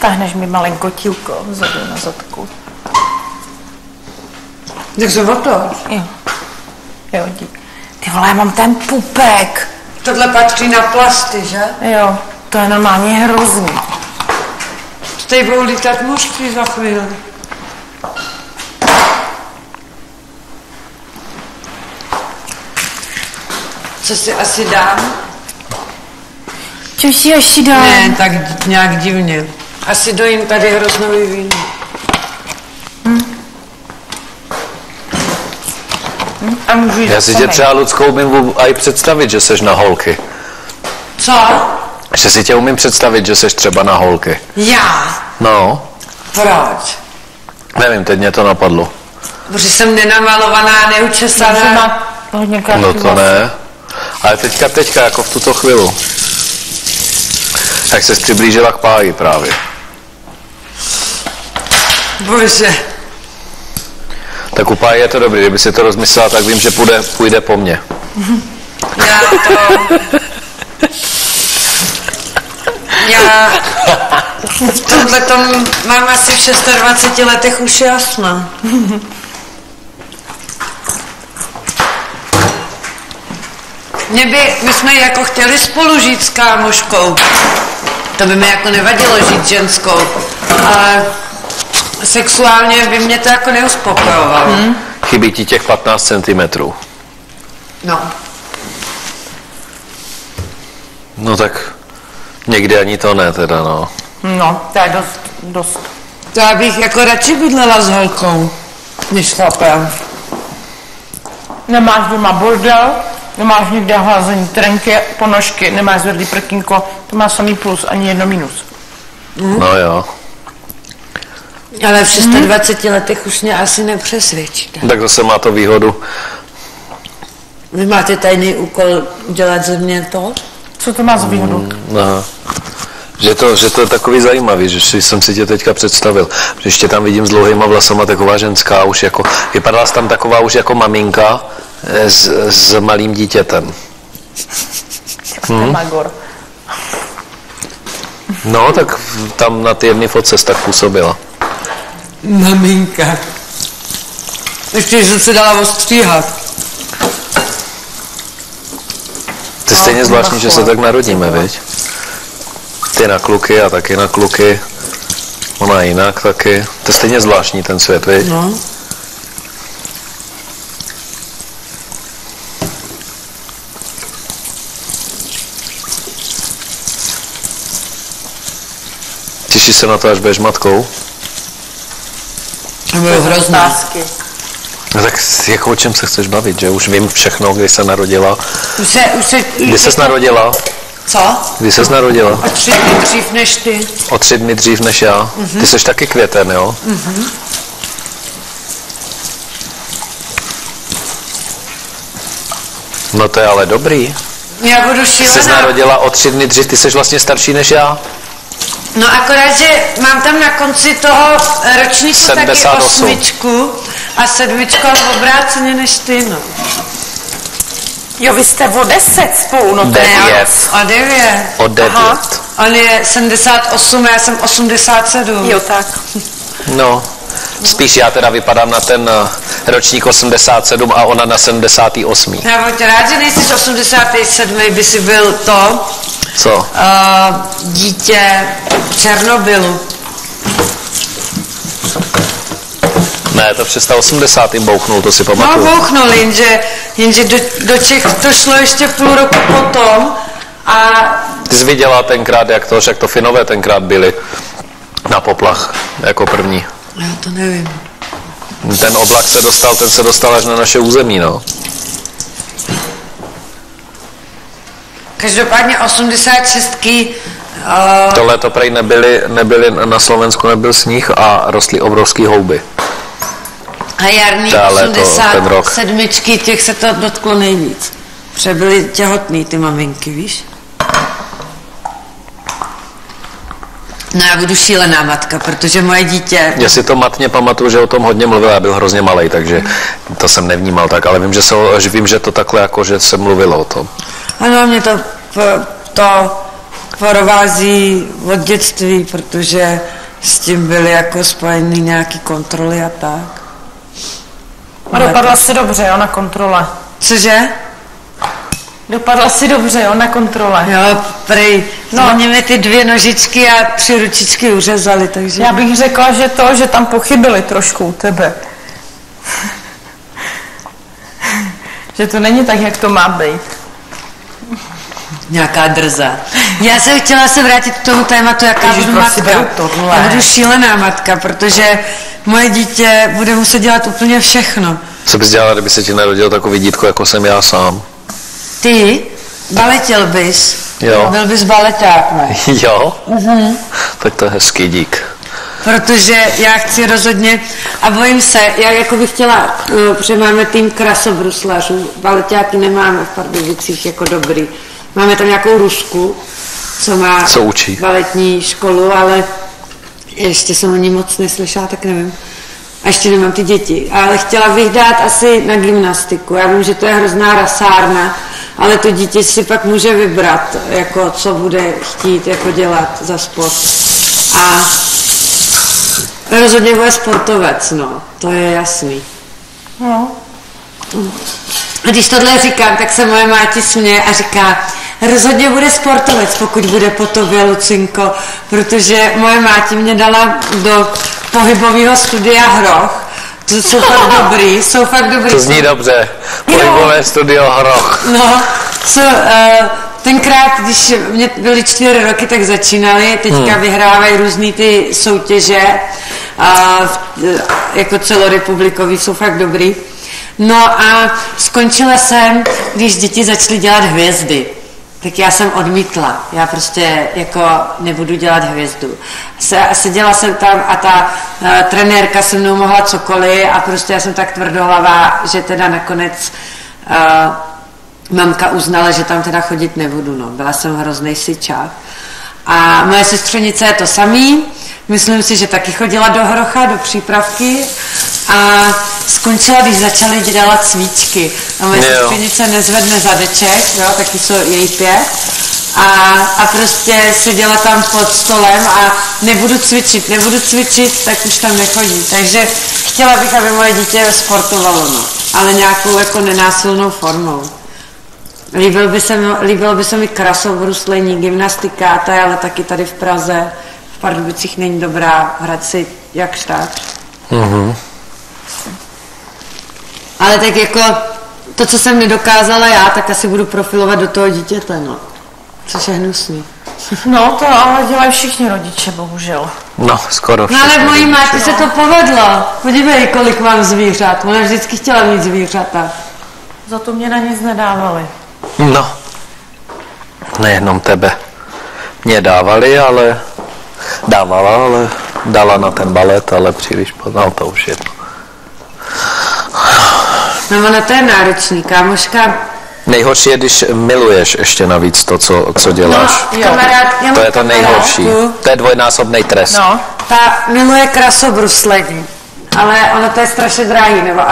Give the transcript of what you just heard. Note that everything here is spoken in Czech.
Táhneš mi malinko tílko vzadu na zadku. Tak se o to. Jo, dík. Ty vole, já mám ten pupek. Tohle patří na plasty, že? Jo, to je normálně hrozný. Tady budou lítat mužky za chvíli. Co si asi dám? Co si asi dám? Ne, tak nějak divně. Asi dojím tady hroznový víno. A můžu jít Já si tě třeba, Lucko, umím i představit, že seš na holky. Co? Že si tě umím představit, že seš třeba na holky. Já? No. Proč? Nevím, teď mě to napadlo. Protože jsem nenamalovaná, neučesaná. No to ne. Ale teďka, jako v tuto chvíli. Jak ses přiblížila k páji právě. Bože. Tak u páji je to dobrý, kdyby si to rozmyslela, tak vím, že půjde po mně. Já v tomhletom mám asi v 26 letech už jasno. My jsme jako chtěli spolu žít s kámoškou. To by mi jako nevadilo žít ženskou. Ale sexuálně by mě to jako neuspokojovalo. Chybí ti těch 15 cm. No. No tak někdy ani to ne teda, no. No, to je dost. To já bych jako radši bydlela s holkou, než chlapem. Nemáš doma bordel, nemáš nikde hlazení trenky, ponožky, nemáš zvedlý prkínko, to má samý plus, ani jedno minus. No jo. Ale v 26 letech už mě asi nepřesvědčíte. Tak zase má to výhodu. Vy máte tajný úkol dělat ze mě to? Co to má za výhodu? Aha. Že to je takový zajímavý, že jsem si tě teďka představil. Že ještě tam vidím s dlouhýma vlasama taková ženská už jako, vypadala jsi tam taková už jako maminka s malým dítětem. Magor. No, tak tam na ty jedné fotce tak působila. Maminka. Ještě jsem se dala ostříhat. To je stejně zvláštní, že se tak narodíme, viď? Ty na kluky a taky na kluky. Ona jinak taky. To je stejně zvláštní ten svět, viď? No. Těšíš se na to, až budeš matkou? To bylo hrozné. No tak jako o čem se chceš bavit, že? Už vím všechno, kdy se narodila. Kdy ses narodila? Co? Kdy ses narodila? O 3 dny dřív než ty. O 3 dny dřív než já? Ty jsi taky květen, jo? No to je ale dobrý. Já budu Ty šílená. ses narodila o 3 dny dřív, ty jsi vlastně starší než já? No akorát, že mám tam na konci toho ročníku 78. taky 8 a 7, ale obráceně než ty, no. Jo, vy jste o 10 spolu, no to je 9. O 9. O 9. Aha. On je 78 a já jsem 87. Jo, tak. No, spíš já teda vypadám na ten ročník 87 a ona na 78. Já buď rád, že nejsi 87, by si byl to Co? dítě Černobylu. Ne, to přes 80. bouchnul, to si pamatuju. No bouchnul, jenže do Čech to šlo ještě půl roku potom a... Ty jsi viděla tenkrát, jak to Finové tenkrát byli na poplach jako první. Já to nevím. Ten oblak ten se dostal až na naše území, no. Každopádně 86. Tohle to prej nebyly na Slovensku nebyl sníh a rostly obrovský houby. A jarní 87. těch se to dotklo nejvíc. Protože byly těhotný ty maminky, víš? No já budu šílená matka, protože moje dítě... Já si to matně pamatuju, že o tom hodně mluvil, já byl hrozně malej, takže to jsem nevnímal tak, ale vím, že to takhle jako, že se mluvilo o tom. Ano, mě to provází od dětství, protože s tím byly jako spojeny nějaký kontroly a tak. A dopadla si dobře, jo, na kontrole. Cože? Dopadla si dobře, jo, na kontrole. Jo, prej, no. Oni mi ty 2 nožičky a 3 ručičky uřezali, takže... Já bych řekla, že tam pochybili trošku u tebe. Že to není tak, jak to má být. Nějaká drza. Já jsem chtěla se vrátit k tomu tématu, jaká budu matka. Já budu šílená matka, protože moje dítě bude muset dělat úplně všechno. Co bys dělala, kdyby se ti narodil takový dítko, jako jsem já sám? Ty baletěl bys. Jo. Byl bys baleták, ne? Jo? Tak to je hezký, dík. Protože já chci rozhodně, a bojím se, já jako bych chtěla, protože máme tým krasobruslařů, baleťáky nemáme v Pardubicích jako dobrý. Máme tam nějakou Rusku, co učí? Baletní školu, ale ještě jsem o ní moc neslyšela, tak nevím. A ještě nemám ty děti. Ale chtěla bych dát asi na gymnastiku. Já vím, že to je hrozná rasárna, ale to dítě si pak může vybrat, jako co bude chtít jako dělat za sport. A rozhodně bude sportovec, no, to je jasný. No. A když tohle říkám, tak se moje máti směje a říká, rozhodně bude sportovec, pokud bude po tobě, Lucinko, protože moje máti mě dala do pohybového studia Hroch. To jsou fakt dobrý. To zní dobře. Pohybové studio Hroch. No, tenkrát, když mě byly 4 roky, tak začínali, teďka vyhrávají různý ty soutěže, jako celorepublikový, jsou fakt dobrý. No a skončila jsem, když děti začaly dělat hvězdy. Tak já jsem odmítla. Já prostě jako nebudu dělat hvězdu. Seděla jsem tam a ta trenérka se mnou mohla cokoliv a prostě já jsem tak tvrdohlavá, že teda nakonec mamka uznala, že tam teda chodit nebudu. No. Byla jsem hroznej syčák. A moje sestřenice je to samý. Myslím si, že taky chodila do Hrocha, do přípravky a skončila, když začaly dělat cvičky. A moje sestřenice nezvedne zadeček, jo, taky jsou její 5. A prostě seděla tam pod stolem a nebudu cvičit, tak už tam nechodí. Takže chtěla bych, aby moje dítě sportovalo, no. Ale nějakou jako nenásilnou formou. Líbilo by se mi krasobruslení, gymnastika, ale taky tady v Praze. V Pardubicích není dobrá, hrát si jakž tak. Ale tak jako to, co jsem nedokázala já, tak asi budu profilovat do toho dítěte, no. Což je hnusný. No, to ale dělají všichni rodiče, bohužel. No, skoro všichni. No ale mojí máti se to povedlo. Podívej, kolik mám zvířat. Ona vždycky chtěla mít zvířata. Za to mě na nic nedávali. No, nejenom tebe. Mě dávala, ale dala na ten balet, ale příliš poznal, to už je. No ono to je náročný, kámoška. Nejhorší je, když miluješ ještě navíc to, co děláš. No, to je to nejhorší. To je dvojnásobný trest. No, ta miluje krasobruslení, ale ono to je strašně drahý, nebo